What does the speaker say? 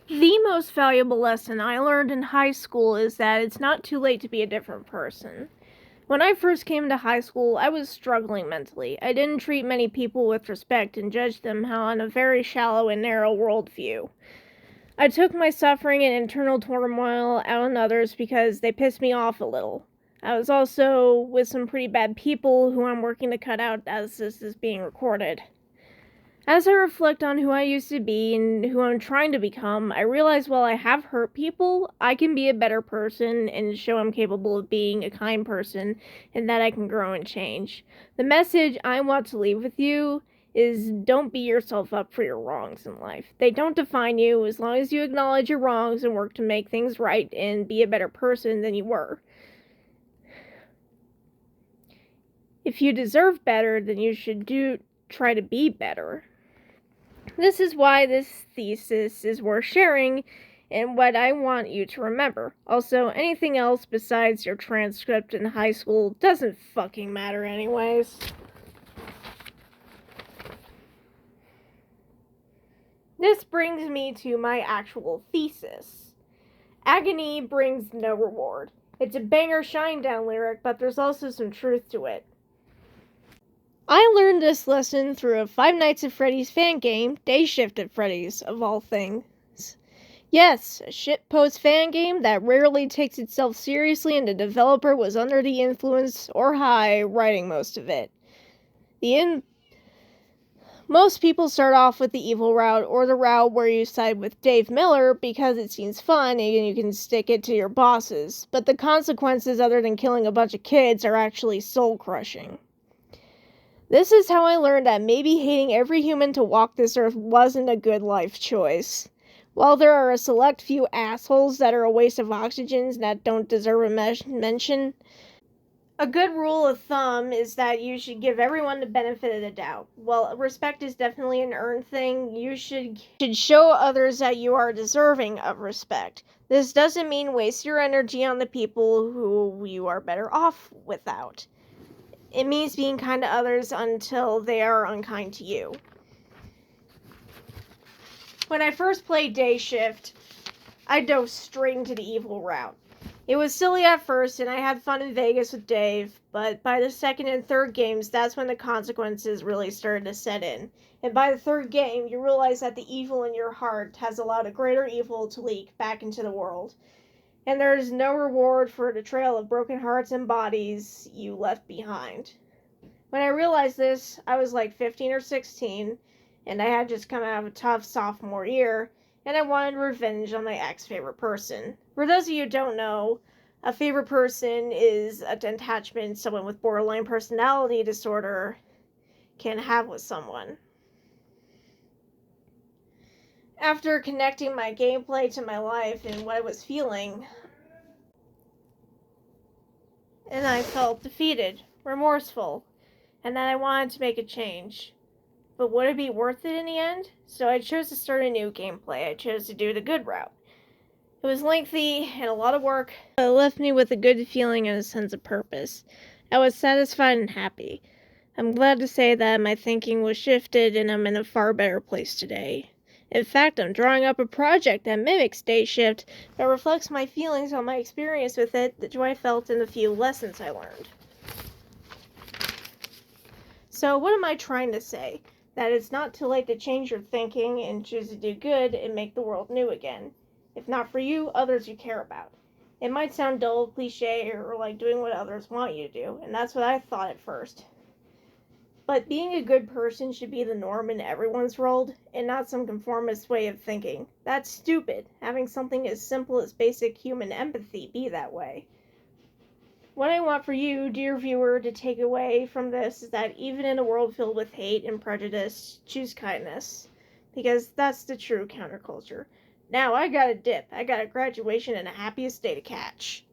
The most valuable lesson I learned in high school is that it's not too late to be a different person. When I first came to high school, I was struggling mentally. I didn't treat many people with respect and judged them on a very shallow and narrow worldview. I took my suffering and internal turmoil out on others because they pissed me off a little. I was also with some pretty bad people who I'm working to cut out as this is being recorded. As I reflect on who I used to be and who I'm trying to become, I realize while I have hurt people, I can be a better person and show I'm capable of being a kind person and that I can grow and change. The message I want to leave with you is don't beat yourself up for your wrongs in life. They don't define you as long as you acknowledge your wrongs and work to make things right and be a better person than you were. If you deserve better, then you should try to be better. This is why this thesis is worth sharing and what I want you to remember. Also, anything else besides your transcript in high school doesn't fucking matter anyways. This brings me to my actual thesis. Agony brings no reward. It's a banger Shinedown lyric, but there's also some truth to it. I learned this lesson through a Five Nights at Freddy's fan game, Day Shift at Freddy's, of all things. Yes, a shitpost fan game that rarely takes itself seriously and the developer was under the influence or high writing most of it. Most people start off with the evil route or the route where you side with Dave Miller because it seems fun and you can stick it to your bosses, but the consequences other than killing a bunch of kids are actually soul-crushing. This is how I learned that maybe hating every human to walk this earth wasn't a good life choice. While there are a select few assholes that are a waste of oxygen and that don't deserve a mention, a good rule of thumb is that you should give everyone the benefit of the doubt. While respect is definitely an earned thing, you should show others that you are deserving of respect. This doesn't mean waste your energy on the people who you are better off without. It means being kind to others until they are unkind to you. When I first played Day Shift, I dove straight into the evil route. It was silly at first, and I had fun in Vegas with Dave, but by the second and third games, that's when the consequences really started to set in. And by the third game, you realize that the evil in your heart has allowed a greater evil to leak back into the world. And there is no reward for the trail of broken hearts and bodies you left behind. When I realized this, I was like 15 or 16, and I had just come out of a tough sophomore year, and I wanted revenge on my ex-favorite person. For those of you who don't know, a favorite person is an attachment someone with borderline personality disorder can have with someone. After connecting my gameplay to my life and what I was feeling, and I felt defeated, remorseful, and that I wanted to make a change. But would it be worth it in the end? So I chose to start a new gameplay. I chose to do the good route. It was lengthy and a lot of work, but it left me with a good feeling and a sense of purpose. I was satisfied and happy. I'm glad to say that my thinking was shifted and I'm in a far better place today. In fact, I'm drawing up a project that mimics Day Shift, but reflects my feelings on my experience with it, the joy I felt, and the few lessons I learned. So what am I trying to say? That it's not too late to change your thinking and choose to do good and make the world new again. If not for you, others you care about. It might sound dull, cliche, or like doing what others want you to do, and that's what I thought at first. But being a good person should be the norm in everyone's world, and not some conformist way of thinking. That's stupid, having something as simple as basic human empathy be that way. What I want for you, dear viewer, to take away from this is that even in a world filled with hate and prejudice, choose kindness. Because that's the true counterculture. Now I got a dip. I got a graduation and a happiest day to catch.